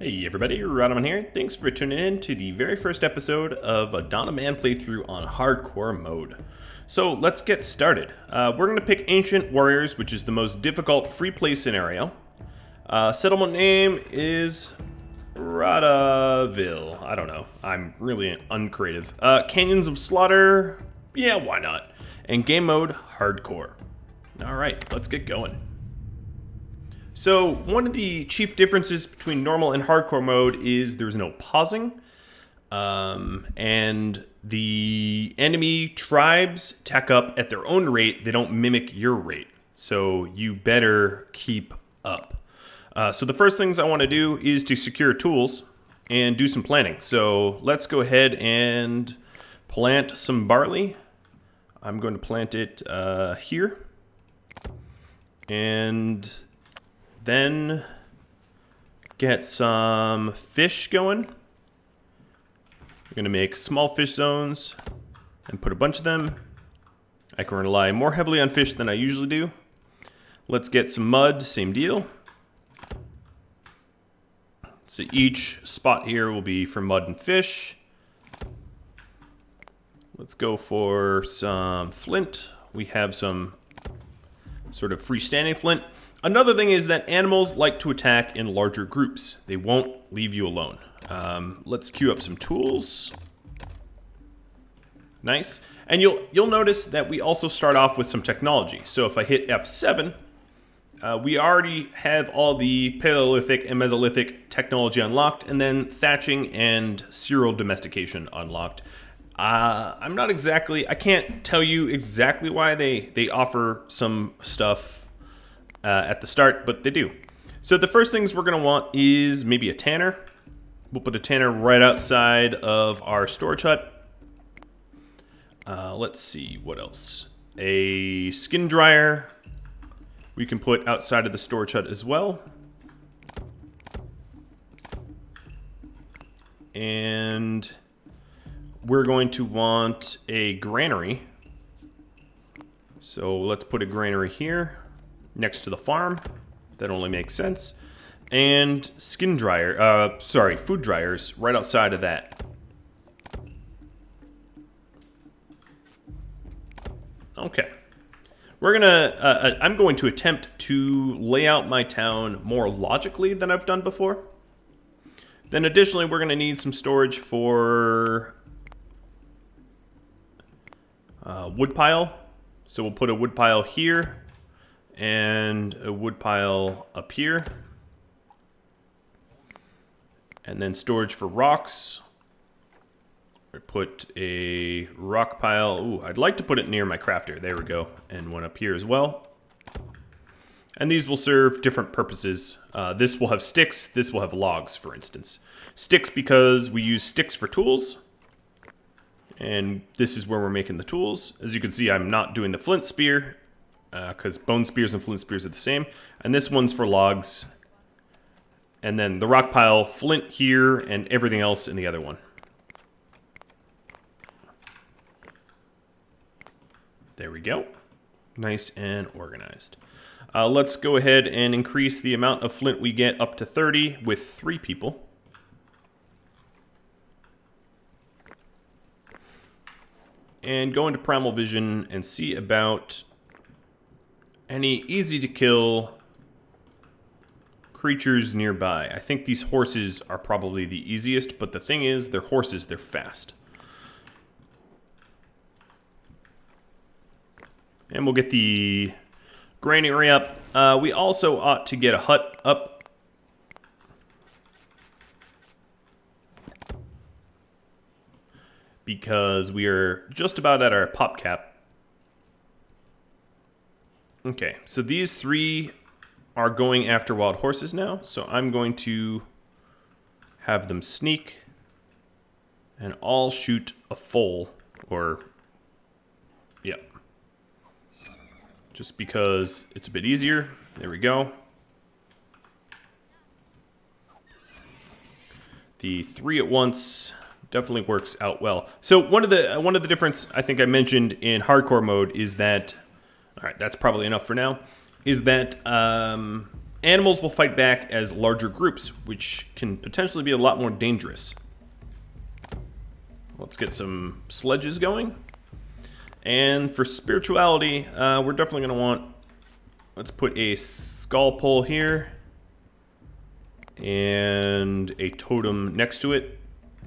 Hey everybody, Rhadamant here. Thanks for tuning in to the very first episode of a Rhadamant playthrough on hardcore mode. So let's get started. We're going to pick Ancient Warriors, which is the most difficult free play scenario. Settlement name is Rhadaville. I don't know. I'm really uncreative. Canyons of Slaughter. Yeah, why not? And game mode, Hardcore. Alright, let's get going. So, one of the chief differences between normal and hardcore mode is there's no pausing, and the enemy tribes tack up at their own rate. They don't mimic your rate, so you better keep up. So the first things I want to do is to secure tools and do some planting. So let's go ahead and plant some barley. I'm going to plant it here, and then get some fish going. We're going to make small fish zones and put a bunch of them. I can rely more heavily on fish than I usually do. Let's get some mud, same deal. So each spot here will be for mud and fish. Let's go for some flint. We have some sort of freestanding flint. Another thing is that animals like to attack in larger groups. They won't leave you alone. Let's queue up some tools. Nice. And you'll notice that we also start off with some technology. So if I hit F7, we already have all the Paleolithic and Mesolithic technology unlocked, and then thatching and cereal domestication unlocked. I can't tell you exactly why they offer some stuff at the start, but they do. So the first things we're going to want is maybe a tanner. We'll put a tanner right outside of our storage hut. Let's see, what else? A skin dryer we can put outside of the storage hut as well. And we're going to want a granary. So let's put a granary here next to the farm. That only makes sense. And food dryers right outside of that. Okay. I'm going to attempt to lay out my town more logically than I've done before. Then additionally, we're going to need some storage for woodpile. So we'll put a woodpile here and a woodpile up here. And then storage for rocks. I put a rock pile. Ooh, I'd like to put it near my crafter. There we go. And one up here as well. And these will serve different purposes. This will have sticks. This will have logs, for instance. Sticks because we use sticks for tools. And this is where we're making the tools. As you can see, I'm not doing the flint spear, because bone spears and flint spears are the same. And this one's for logs. And then the rock pile, flint here, and everything else in the other one. There we go. Nice and organized. Let's go ahead and increase the amount of flint we get up to 30 with 3 people. And go into Primal Vision and see about any easy to kill creatures nearby. I think these horses are probably the easiest, but the thing is, they're horses, they're fast. And we'll get the granary up. We also ought to get a hut up. Because we are just about at our pop cap. Okay, so these 3 are going after wild horses now. So I'm going to have them sneak and all shoot a foal. Yep. Just because it's a bit easier. There we go. The 3 at once definitely works out well. So one of the difference I think I mentioned in hardcore mode is that, all right, that's probably enough for now, is that Animals will fight back as larger groups, which can potentially be a lot more dangerous. Let's get some sledges going. And for spirituality, we're definitely going to want... Let's put a skull pole here. And a totem next to it.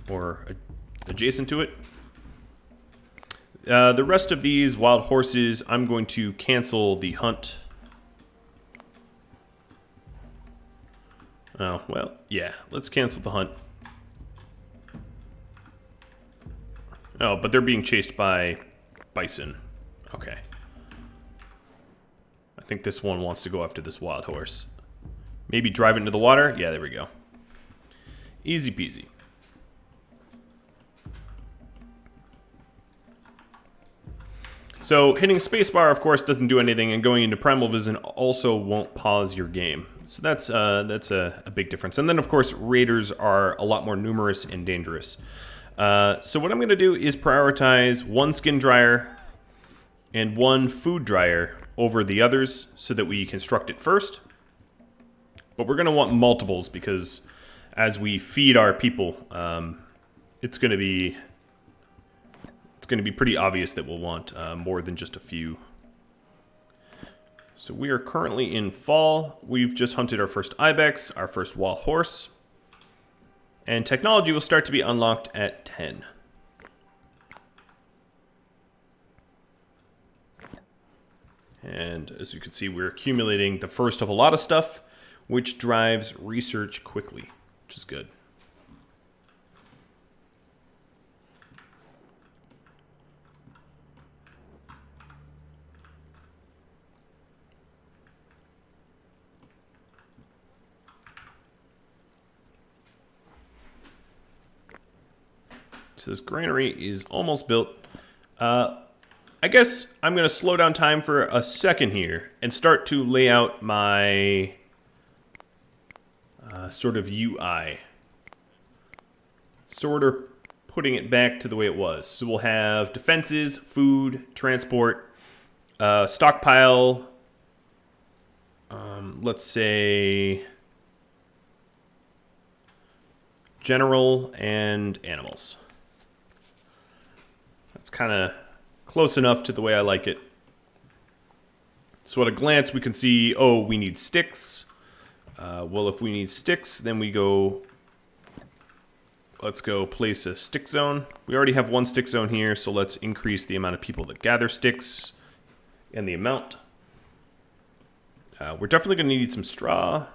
Or adjacent to it. The rest of these wild horses, I'm going to cancel the hunt. Oh, well, yeah. Let's cancel the hunt. Oh, but they're being chased by bison. Okay. I think this one wants to go after this wild horse. Maybe drive it into the water? Yeah, there we go. Easy peasy. So hitting spacebar, of course, doesn't do anything, and going into Primal Vision also won't pause your game. So that's a big difference. And then, of course, raiders are a lot more numerous and dangerous. So what I'm going to do is prioritize one skin dryer and one food dryer over the others so that we construct it first. But we're going to want multiples because as we feed our people, it's going to be pretty obvious that we'll want more than just a few. So we are currently in fall. We've just hunted our first ibex, our first wild horse. And technology will start to be unlocked at 10. And as you can see, we're accumulating the first of a lot of stuff, which drives research quickly, which is good. So this granary is almost built. I guess I'm going to slow down time for a second here and start to lay out my sort of UI. Sort of putting it back to the way it was. So we'll have defenses, food, transport, stockpile, let's say general, and animals. That's kind of close enough to the way I like it. So at a glance, we can see, oh, we need sticks. Well, if we need sticks, then we go... Let's go place a stick zone. We already have one stick zone here, so let's increase the amount of people that gather sticks and the amount. We're definitely going to need some straw.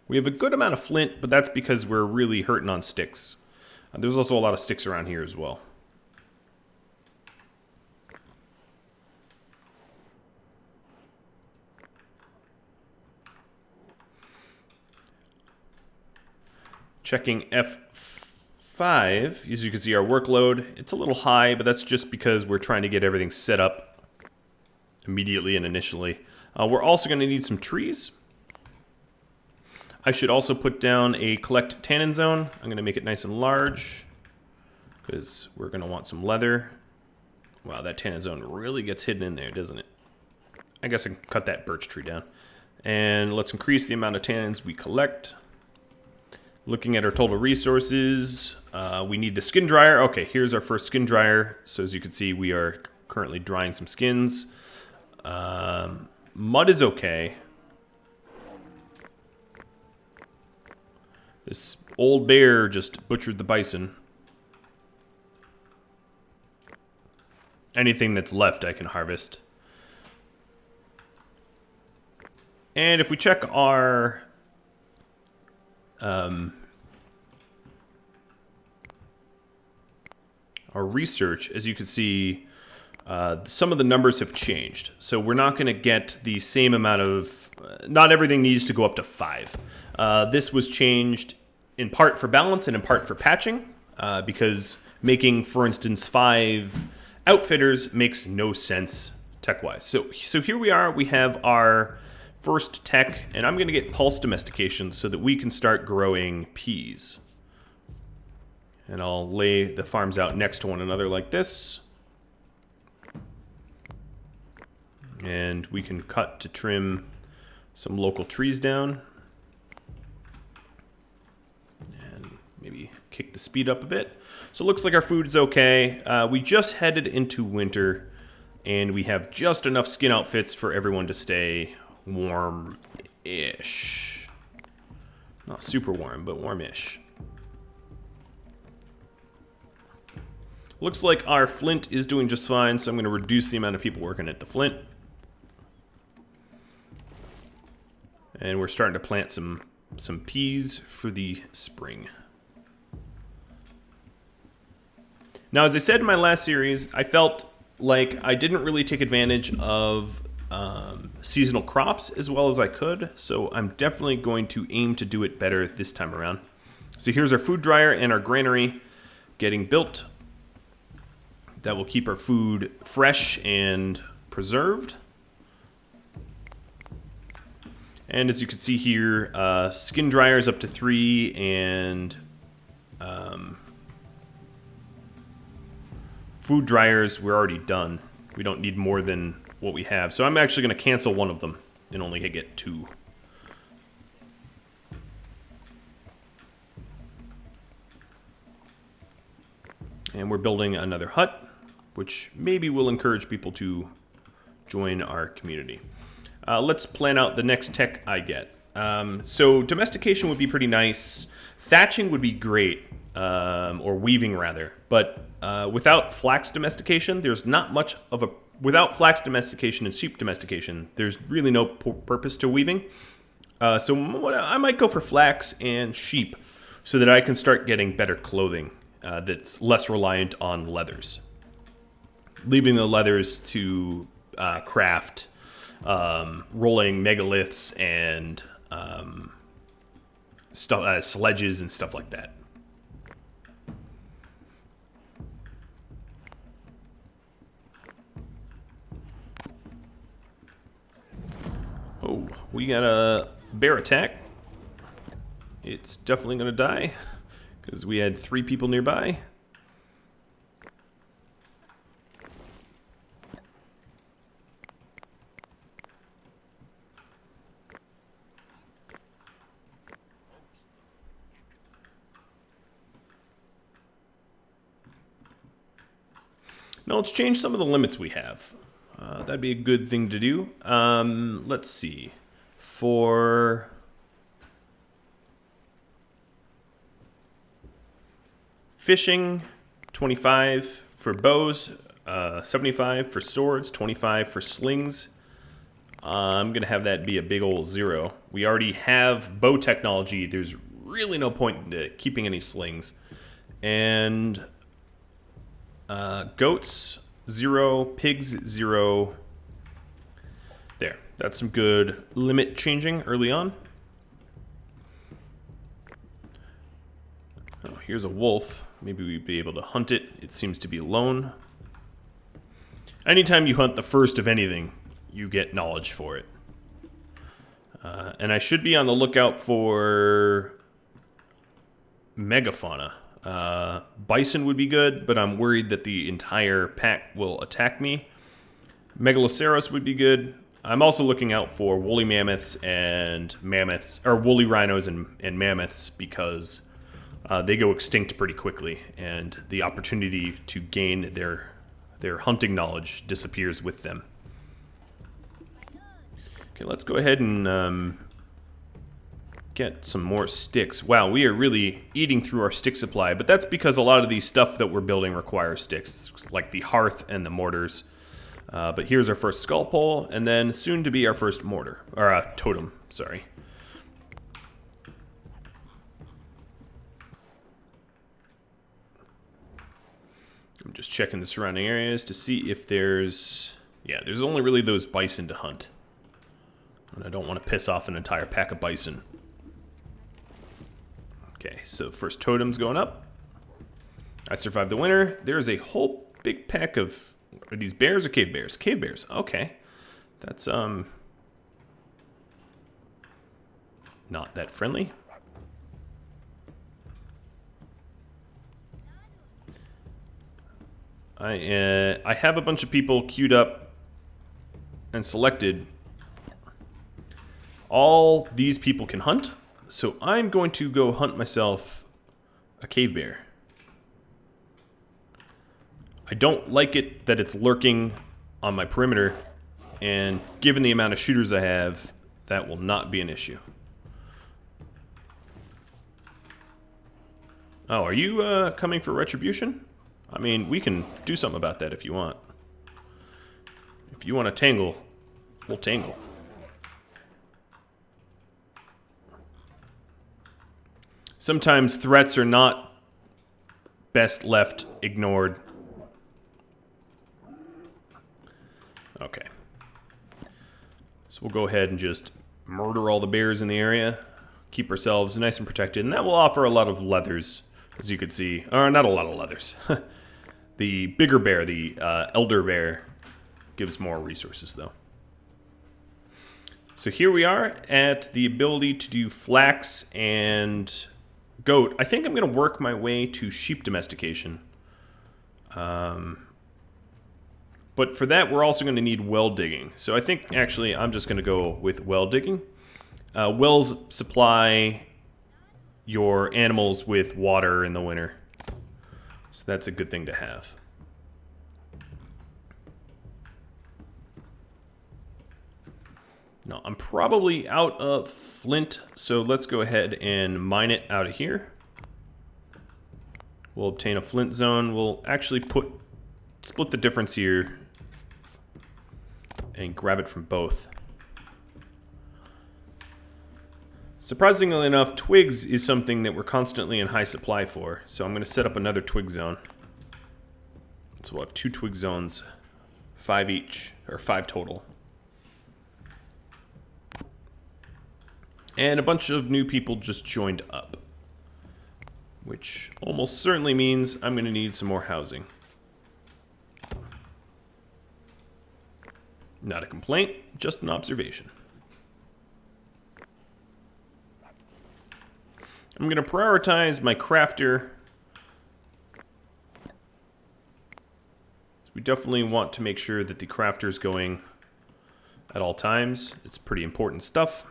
We have a good amount of flint, but that's because we're really hurting on sticks. There's also a lot of sticks around here as well. Checking F5, as you can see our workload, it's a little high, but that's just because we're trying to get everything set up immediately and initially. We're also going to need some trees. I should also put down a collect tannin zone. I'm going to make it nice and large because we're going to want some leather. Wow, that tannin zone really gets hidden in there, doesn't it? I guess I can cut that birch tree down. And let's increase the amount of tannins we collect. Looking at our total resources, we need the skin dryer. Okay, here's our first skin dryer. So as you can see, we are currently drying some skins. Mud is okay. This old bear just butchered the bison. Anything that's left I can harvest. And if we check our... our research, as you can see, some of the numbers have changed. So we're not going to get the same amount of... not everything needs to go up to 5. This was changed in part for balance and in part for patching, because making, for instance, 5 outfitters makes no sense tech-wise. So here we are. We have our first tech, and I'm going to get pulse domestication so that we can start growing peas. And I'll lay the farms out next to one another like this. And we can cut to trim some local trees down. And maybe kick the speed up a bit. So it looks like our food is okay. We just headed into winter, and we have just enough skin outfits for everyone to stay warm-ish. Not super warm, but warm-ish. Looks like our flint is doing just fine, so I'm going to reduce the amount of people working at the flint. And we're starting to plant some peas for the spring. Now, as I said in my last series, I felt like I didn't really take advantage of seasonal crops as well as I could, so I'm definitely going to aim to do it better this time around. So here's our food dryer and our granary getting built. That will keep our food fresh and preserved. And as you can see here, skin dryers up to 3, and food dryers, we're already done. We don't need more than what we have. So I'm actually going to cancel one of them and only get 2. And we're building another hut, which maybe will encourage people to join our community. Let's plan out the next tech I get. So domestication would be pretty nice. Thatching would be great, or weaving rather. But without flax domestication, there's not much of a... Without flax domestication and sheep domestication, there's really no purpose to weaving. So I might go for flax and sheep so that I can start getting better clothing that's less reliant on leathers. Leaving the leathers to craft rolling megaliths and sledges and stuff like that. Oh, we got a bear attack. It's definitely going to die because we had 3 people nearby. Now let's change some of the limits we have. That'd be a good thing to do. Let's see. For fishing, 25 for bows, 75 for swords, 25 for slings. I'm going to have that be a big old 0. We already have bow technology. There's really no point in keeping any slings. And goats, 0. Pigs, 0. There. That's some good limit changing early on. Oh, here's a wolf. Maybe we'd be able to hunt it. It seems to be alone. Anytime you hunt the first of anything, you get knowledge for it. And I should be on the lookout for megafauna. Bison would be good, but I'm worried that the entire pack will attack me. Megaloceros would be good. I'm also looking out for woolly mammoths and mammoths, or woolly rhinos and mammoths, because they go extinct pretty quickly, and the opportunity to gain their hunting knowledge disappears with them. Okay, let's go ahead and get some more sticks. Wow, we are really eating through our stick supply, but that's because a lot of these stuff that we're building requires sticks, like the hearth and the mortars. But here's our first skull pole, and then soon to be our first mortar, or totem, sorry. I'm just checking the surrounding areas to see if there's... Yeah, there's only really those bison to hunt. And I don't want to piss off an entire pack of bison. Okay, so first totem's going up. I survived the winter. There's a whole big pack of... Are these bears or cave bears? Cave bears, okay. That's, not that friendly. I have a bunch of people queued up and selected. All these people can hunt, so I'm going to go hunt myself a cave bear. I don't like it that it's lurking on my perimeter, and given the amount of shooters I have, that will not be an issue. Oh, are you coming for retribution? I mean, we can do something about that if you want. If you want to tangle, we'll tangle. Sometimes threats are not best left ignored. Okay. So we'll go ahead and just murder all the bears in the area. Keep ourselves nice and protected. And that will offer a lot of leathers, as you can see. Or not a lot of leathers. The bigger bear, the elder bear, gives more resources, though. So here we are at the ability to do flax and goat. I think I'm going to work my way to sheep domestication. But for that, we're also going to need well digging. So I think, actually, I'm just going to go with well digging. Wells supply your animals with water in the winter. So that's a good thing to have. No, I'm probably out of flint, so let's go ahead and mine it out of here. We'll obtain a flint zone. We'll actually split the difference here and grab it from both. Surprisingly enough, twigs is something that we're constantly in high supply for, so I'm going to set up another twig zone. So we'll have 2 twig zones, 5 each, or 5 total. And a bunch of new people just joined up, which almost certainly means I'm going to need some more housing. Not a complaint, just an observation. I'm going to prioritize my crafter. We definitely want to make sure that the crafter is going at all times. It's pretty important stuff.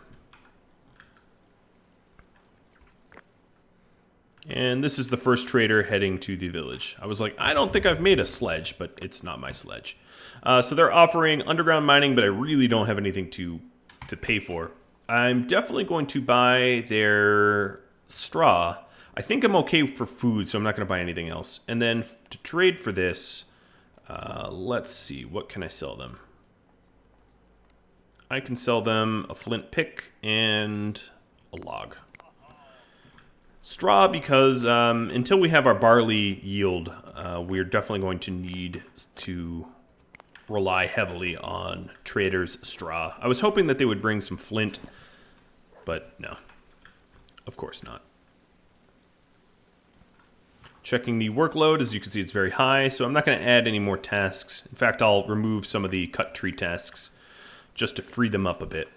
And this is the first trader heading to the village. I was like, I don't think I've made a sledge, but it's not my sledge. So they're offering underground mining, but I really don't have anything to pay for. I'm definitely going to buy their straw. I think I'm okay for food, so I'm not going to buy anything else. And then to trade for this, let's see, what can I sell them? I can sell them a flint pick and a log. Straw because until we have our barley yield, we're definitely going to need to rely heavily on traders' straw. I was hoping that they would bring some flint, but no, of course not. Checking the workload, as you can see, it's very high, so I'm not going to add any more tasks. In fact, I'll remove some of the cut tree tasks just to free them up a bit.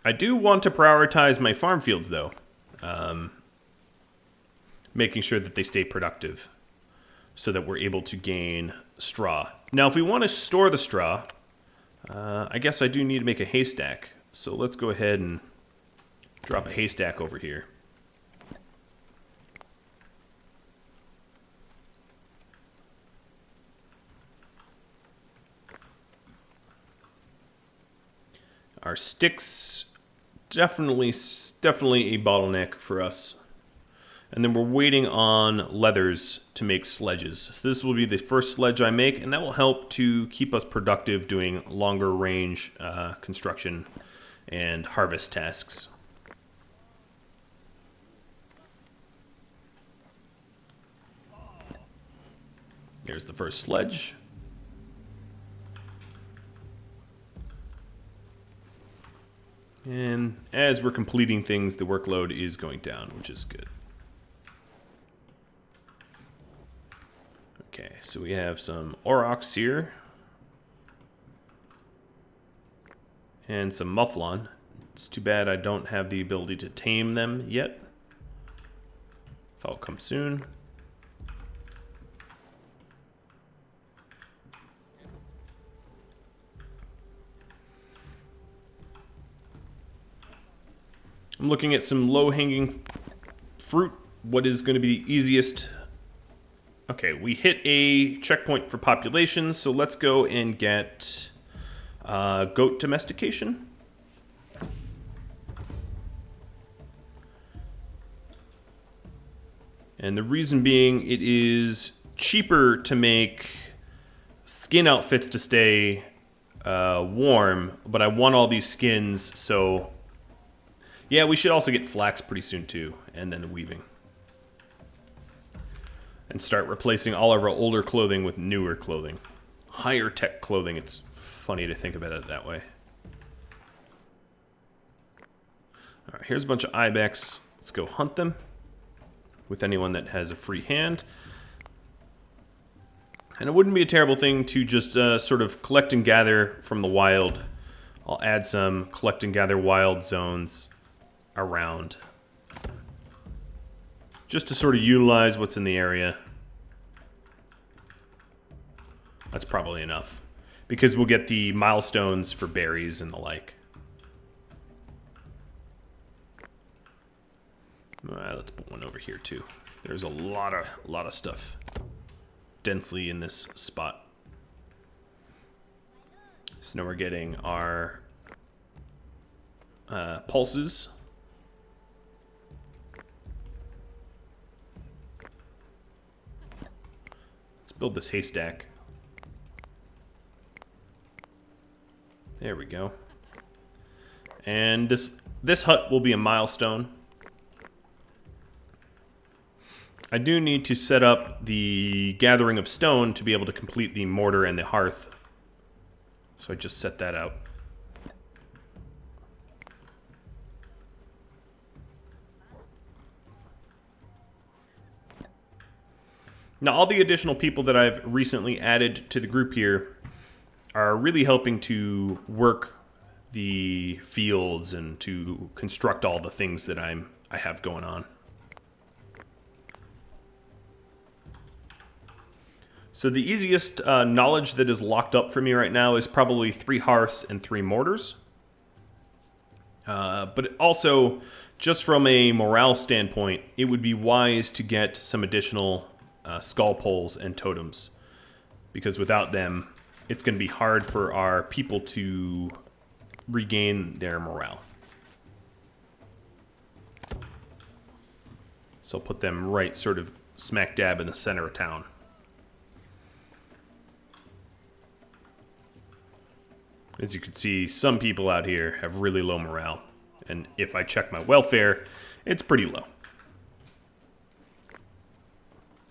I do want to prioritize my farm fields, though. Making sure that they stay productive so that we're able to gain straw. Now, if we want to store the straw, I guess I do need to make a haystack. So let's go ahead and drop a haystack over here. Our sticks, definitely a bottleneck for us. And then we're waiting on leathers to make sledges. So this will be the first sledge I make, and that will help to keep us productive doing longer range construction and harvest tasks. There's the first sledge. And as we're completing things, the workload is going down, which is good. Okay, so we have some aurochs here. And some mufflon. It's too bad I don't have the ability to tame them yet. That'll come soon. I'm looking at some low-hanging fruit. What is going to be the easiest? Okay, we hit a checkpoint for populations, so let's go and get goat domestication. And the reason being, it is cheaper to make skin outfits to stay warm, but I want all these skins, so yeah, we should also get flax pretty soon too, and then the weaving. And start replacing all of our older clothing with newer clothing. Higher tech clothing, it's funny to think about it that way. Alright, here's a bunch of ibex. Let's go hunt them with anyone that has a free hand. And it wouldn't be a terrible thing to just sort of collect and gather from the wild. I'll add some collect and gather wild zones around, just to sort of utilize what's in the area. That's probably enough, because we'll get the milestones for berries and the like. Alright, let's put one over here too. There's a lot of stuff densely in this spot. So now we're getting our pulses. Let's build this haystack. There we go. And this hut will be a milestone. I do need to set up the gathering of stone to be able to complete the mortar and the hearth. So I just set that out. Now, all the additional people that I've recently added to the group here are really helping to work the fields and to construct all the things that I have going on. So the easiest knowledge that is locked up for me right now is probably 3 hearths and 3 mortars. But also, just from a morale standpoint, it would be wise to get some additional skull poles and totems, because without them, it's going to be hard for our people to regain their morale. So I'll put them right sort of smack dab in the center of town. As you can see, some people out here have really low morale, and if I check my welfare, it's pretty low.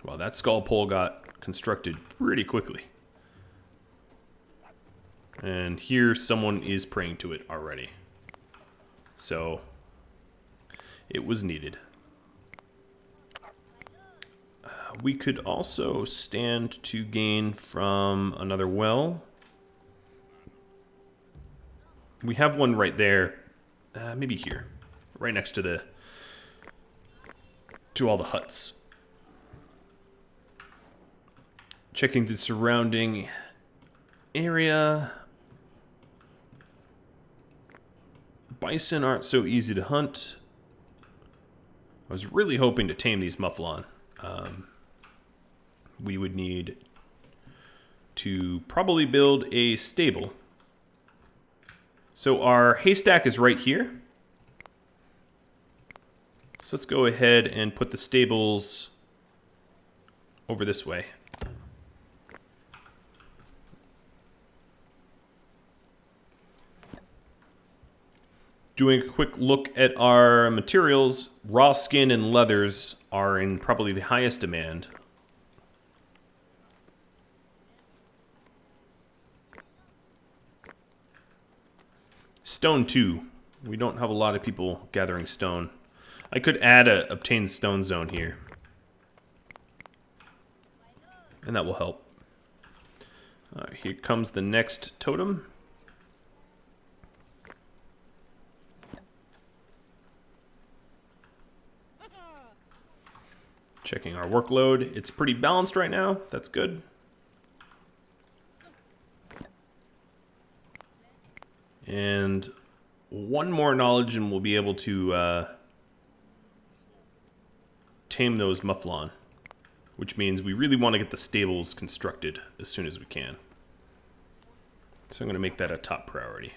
Well, that skull pole got constructed pretty quickly. And here someone is praying to it already. So it was needed. We could also stand to gain from another well. We have one right there. Maybe here. Right next to all the huts. Checking the surrounding area. Bison aren't so easy to hunt. I was really hoping to tame these mufflon. We would need to probably build a stable. So our haystack is right here. So let's go ahead and put the stables over this way. Doing a quick look at our materials, raw skin and leathers are in probably the highest demand. Stone too. We don't have a lot of people gathering stone. I could add a obtain stone zone here. And that will help. Alright, here comes the next totem. Checking our workload. It's pretty balanced right now. That's good. And one more knowledge and we'll be able to tame those Mufflon. Which means we really want to get the stables constructed as soon as we can. So I'm going to make that a top priority.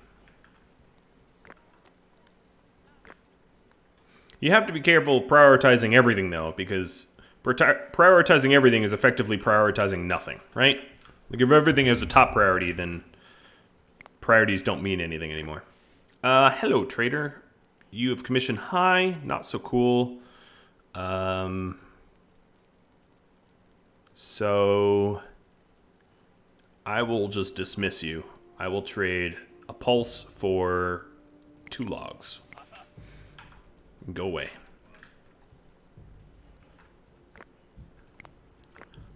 You have to be careful prioritizing everything, though, because prioritizing everything is effectively prioritizing nothing, right? Like, if everything is a top priority, then priorities don't mean anything anymore. Hello, trader. You have commission high, not so cool. So I will just dismiss you. I will trade a pulse for 2 logs. Go away.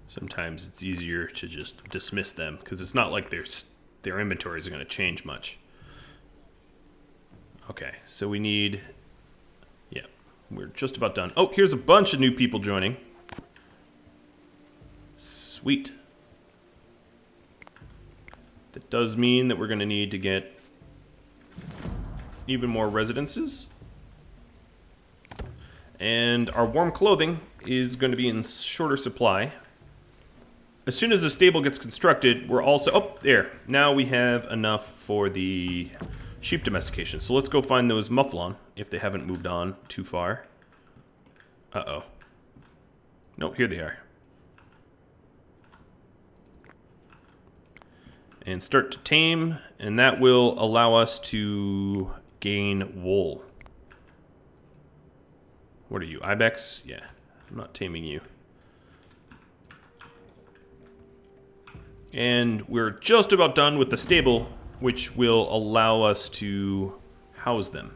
Sometimes it's easier to just dismiss them because it's not like their inventories are going to change much. Okay, so we need... Yeah, we're just about done. Oh, here's a bunch of new people joining. Sweet. That does mean that we're going to need to get even more residences. And our warm clothing is going to be in shorter supply. As soon as the stable gets constructed, we're also... Oh, there. Now we have enough for the sheep domestication. So let's go find those Mufflon, if they haven't moved on too far. Uh-oh. Nope, here they are. And start to tame, and that will allow us to gain wool. What are you, Ibex? Yeah, I'm not taming you. And we're just about done with the stable, which will allow us to house them.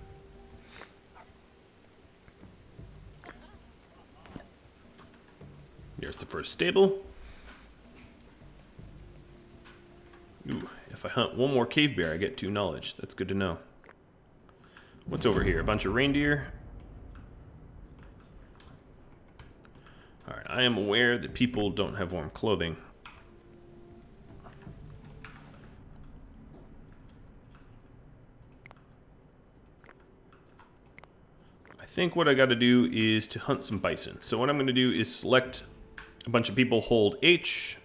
Here's the first stable. Ooh, if I hunt one more cave bear, I get 2 knowledge. That's good to know. What's over here? A bunch of reindeer? Alright, I am aware that people don't have warm clothing. I think what I gotta do is to hunt some bison. So what I'm gonna do is select a bunch of people, hold H,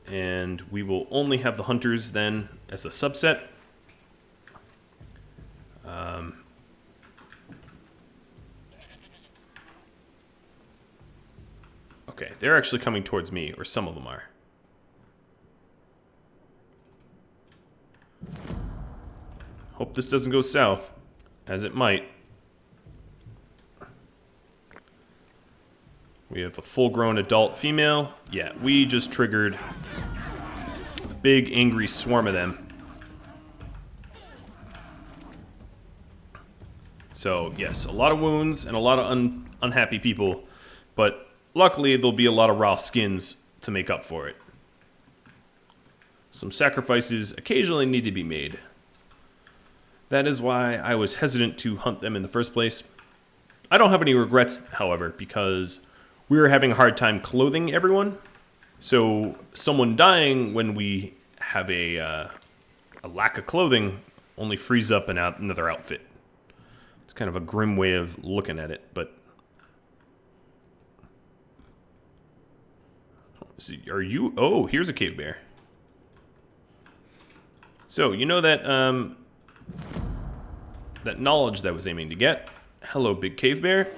and we will only have the hunters then as a subset. Okay, they're actually coming towards me, or some of them are. Hope this doesn't go south, as it might. We have a full-grown adult female. Yeah, we just triggered a big angry swarm of them. So, yes, a lot of wounds and a lot of unhappy people, but luckily there'll be a lot of raw skins to make up for it. Some sacrifices occasionally need to be made. That is why I was hesitant to hunt them in the first place. I don't have any regrets, however, because we were having a hard time clothing everyone. So someone dying when we have a lack of clothing only frees up another outfit. It's kind of a grim way of looking at it, but... Are you... Oh, here's a cave bear. So, you know that, that knowledge that I was aiming to get? Hello, big cave bear.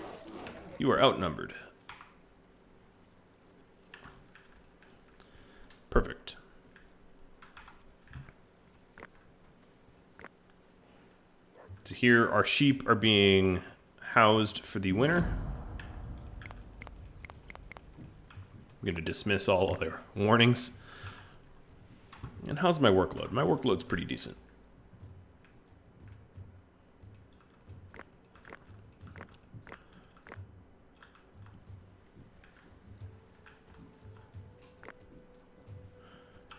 You are outnumbered. Perfect. So here, our sheep are being housed for the winter. I'm going to dismiss all other warnings. And how's my workload? My workload's pretty decent.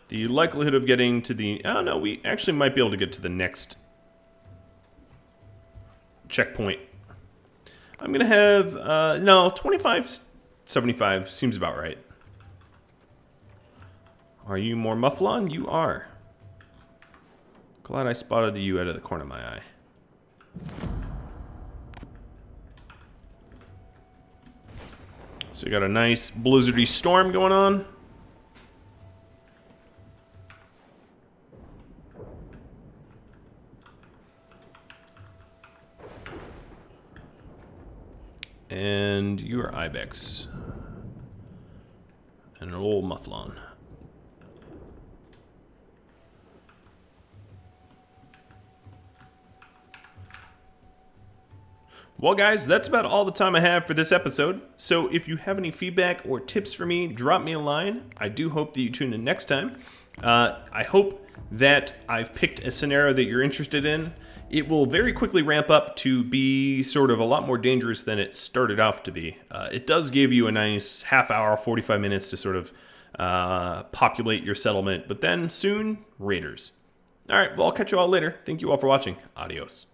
The likelihood of getting to the... Oh, no, we actually might be able to get to the next checkpoint. I'm going to have... no, 25.75 seems about right. Are you more Mufflon? You are. Glad I spotted you out of the corner of my eye. So you got a nice blizzardy storm going on. And you are Ibex. And an old Mufflon. Well, guys, that's about all the time I have for this episode. So if you have any feedback or tips for me, drop me a line. I do hope that you tune in next time. I hope that I've picked a scenario that you're interested in. It will very quickly ramp up to be sort of a lot more dangerous than it started off to be. It does give you a nice half hour, 45 minutes to sort of populate your settlement, but then soon, raiders. All right, well, I'll catch you all later. Thank you all for watching. Adios.